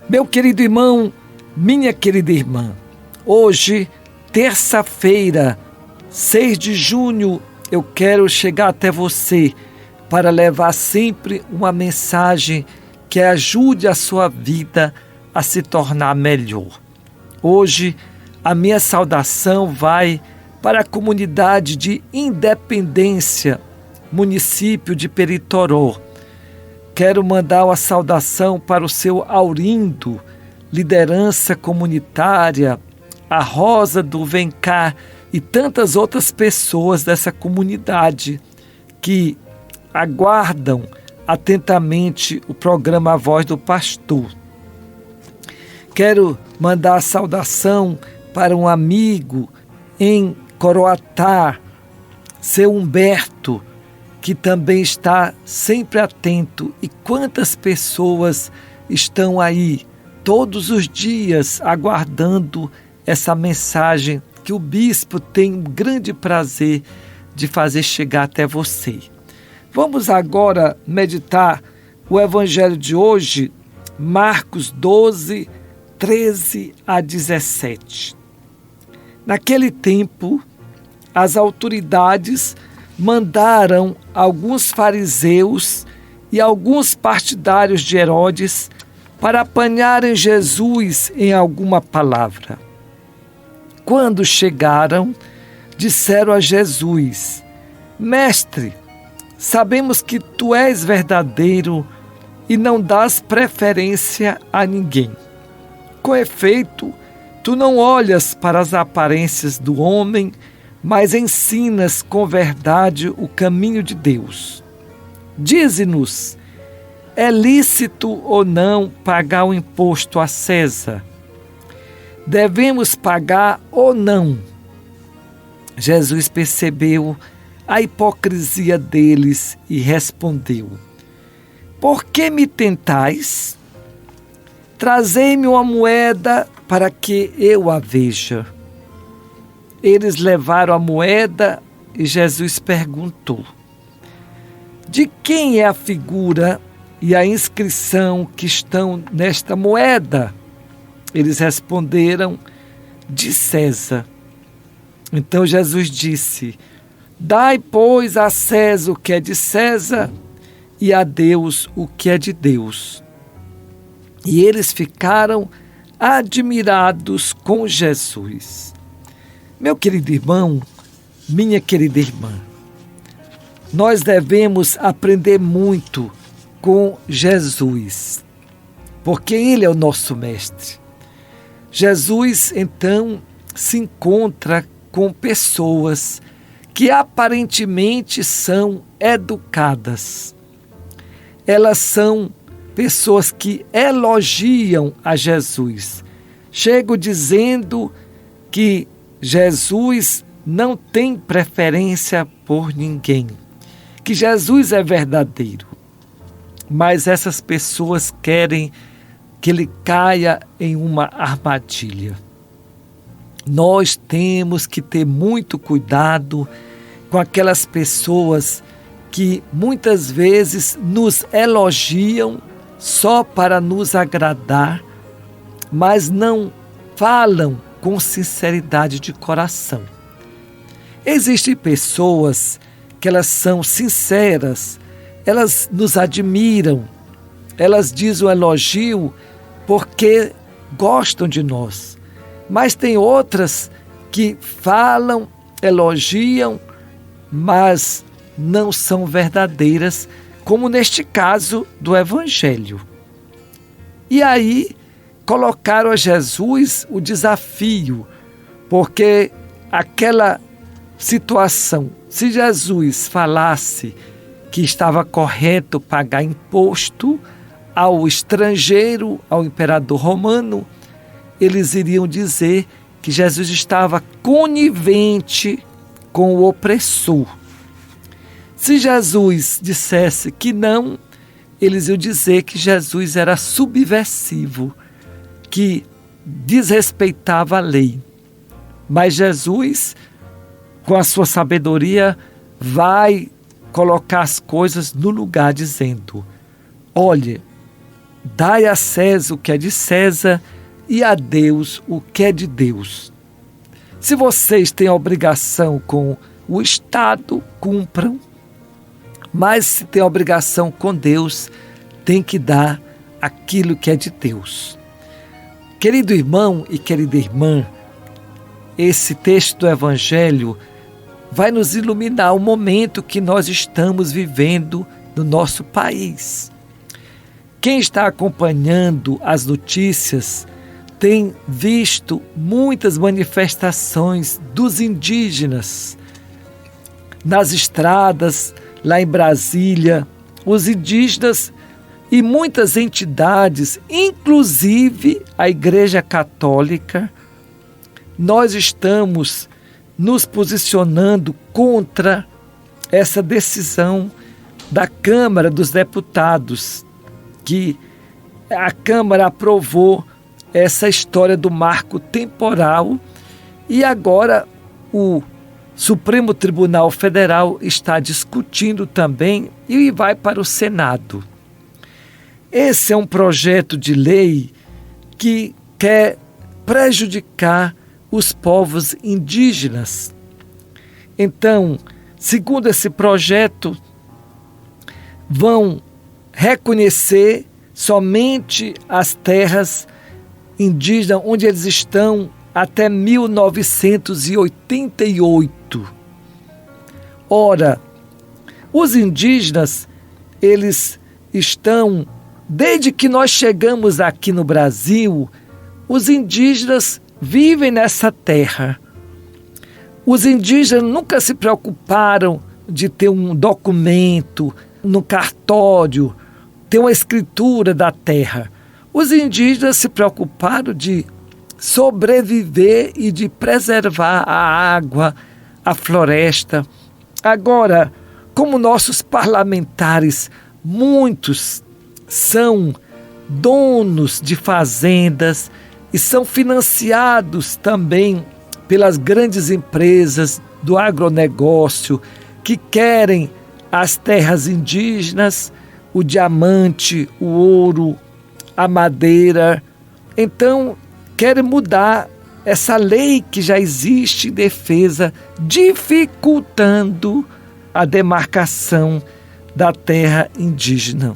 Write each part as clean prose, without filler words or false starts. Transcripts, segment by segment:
Meu querido irmão, minha querida irmã, hoje, terça-feira, 6 de junho, eu quero chegar até você para levar sempre uma mensagem que ajude a sua vida a se tornar melhor. Hoje, a minha saudação vai para a comunidade de Independência, município de Peritoró. Quero mandar uma saudação para o seu Aurindo, liderança comunitária, a Rosa do Vem Cá e tantas outras pessoas dessa comunidade que aguardam atentamente o programa A Voz do Pastor. Quero mandar a saudação para um amigo em Coroatá, seu Humberto, que também está sempre atento. E quantas pessoas estão aí todos os dias aguardando essa mensagem que o bispo tem um grande prazer de fazer chegar até você. Vamos agora meditar o evangelho de hoje, Marcos 12, 13 a 17. Naquele tempo, as autoridades mandaram alguns fariseus e alguns partidários de Herodes para apanharem Jesus em alguma palavra. Quando chegaram, disseram a Jesus: Mestre, sabemos que tu és verdadeiro e não dás preferência a ninguém. Com efeito, tu não olhas para as aparências do homem, mas ensinas com verdade o caminho de Deus. Dize-nos, é lícito ou não pagar o imposto a César? Devemos pagar ou não? Jesus percebeu a hipocrisia deles e respondeu: Por que me tentais? Trazei-me uma moeda para que eu a veja. Eles levaram a moeda e Jesus perguntou: De quem é a figura e a inscrição que estão nesta moeda? Eles responderam: De César. Então Jesus disse: Dai, pois, a César o que é de César e a Deus o que é de Deus. E eles ficaram admirados com Jesus. Meu querido irmão, minha querida irmã, nós devemos aprender muito com Jesus, porque Ele é o nosso mestre. Jesus, então, se encontra com pessoas que aparentemente são educadas. Elas são pessoas que elogiam a Jesus. Chegam dizendo que Jesus não tem preferência por ninguém, que Jesus é verdadeiro. Mas essas pessoas querem que ele caia em uma armadilha. Nós temos que ter muito cuidado com aquelas pessoas que muitas vezes nos elogiam só para nos agradar, mas não falam com sinceridade de coração. Existem pessoas que elas são sinceras, elas nos admiram, elas dizem um elogio porque gostam de nós. Mas tem outras que falam, elogiam, mas não são verdadeiras, como neste caso do Evangelho. E aí colocaram a Jesus o desafio, porque aquela situação, se Jesus falasse que estava correto pagar imposto ao estrangeiro, ao imperador romano, eles iriam dizer que Jesus estava conivente com o opressor. Se Jesus dissesse que não, eles iam dizer que Jesus era subversivo, que desrespeitava a lei. Mas Jesus, com a sua sabedoria, vai colocar as coisas no lugar, dizendo: olha, Dai a César o que é de César e a Deus o que é de Deus. Se vocês têm obrigação com o Estado, cumpram. Mas se tem obrigação com Deus, tem que dar aquilo que é de Deus. Querido irmão e querida irmã, esse texto do Evangelho vai nos iluminar o momento que nós estamos vivendo no nosso país. Quem está acompanhando as notícias tem visto muitas manifestações dos indígenas nas estradas, lá em Brasília. Os indígenas e muitas entidades, inclusive a Igreja Católica, nós estamos nos posicionando contra essa decisão da Câmara dos Deputados, que a Câmara aprovou essa história do marco temporal e agora o Supremo Tribunal Federal está discutindo também e vai para o Senado. Esse é um projeto de lei que quer prejudicar os povos indígenas. Então, segundo esse projeto, vão reconhecer somente as terras indígenas onde eles estão até 1988. Ora, os indígenas, eles estão, desde que nós chegamos aqui no Brasil, os indígenas vivem nessa terra. Os indígenas nunca se preocuparam de ter um documento no cartório, ter uma escritura da terra. Os indígenas se preocuparam de sobreviver e de preservar a água, a floresta. Agora, como nossos parlamentares, muitos são donos de fazendas e são financiados também pelas grandes empresas do agronegócio que querem as terras indígenas, o diamante, o ouro, a madeira. Então, querem mudar essa lei que já existe em defesa, dificultando a demarcação da terra indígena.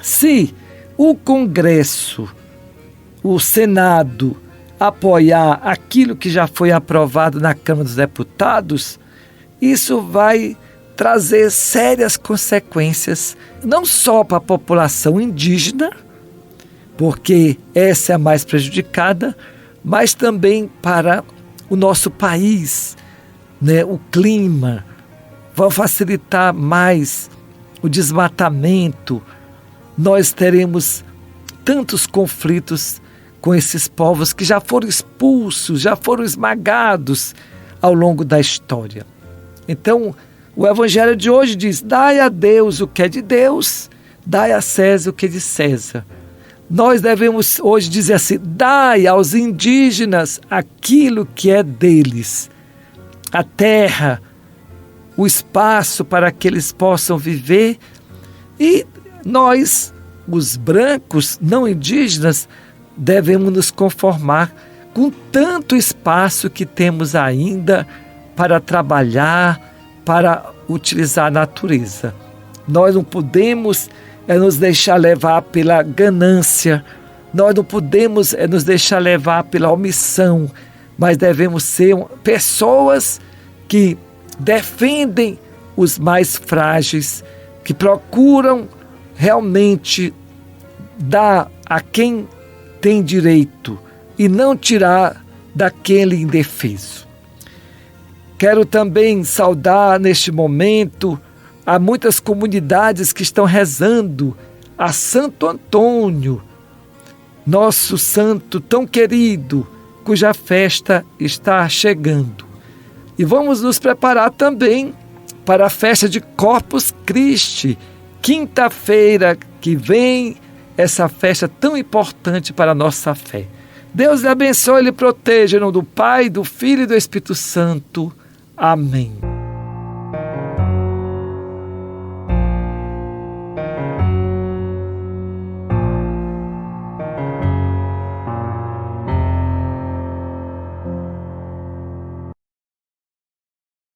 Se o Congresso, o Senado, apoiar aquilo que já foi aprovado na Câmara dos Deputados, isso vai trazer sérias consequências, não só para a população indígena, porque essa é a mais prejudicada, mas também para o nosso país, né? O clima, vai facilitar mais o desmatamento. Nós teremos tantos conflitos com esses povos que já foram expulsos, já foram esmagados ao longo da história. Então, o Evangelho de hoje diz: dai a Deus o que é de Deus, dai a César o que é de César. Nós devemos hoje dizer assim: dai aos indígenas aquilo que é deles, a terra, o espaço para que eles possam viver, e nós, os brancos não indígenas, devemos nos conformar com tanto espaço que temos ainda para trabalhar, para utilizar a natureza. Nós não podemos nos deixar levar pela ganância, nós não podemos nos deixar levar pela omissão, mas devemos ser pessoas que defendem os mais frágeis, que procuram realmente dar a quem tem direito e não tirar daquele indefeso. Quero também saudar neste momento a muitas comunidades que estão rezando a Santo Antônio, nosso santo tão querido, cuja festa está chegando. E vamos nos preparar também para a festa de Corpus Christi, quinta-feira que vem, essa festa tão importante para a nossa fé. Deus lhe abençoe e lhe proteja, em nome do Pai, do Filho e do Espírito Santo. Amém.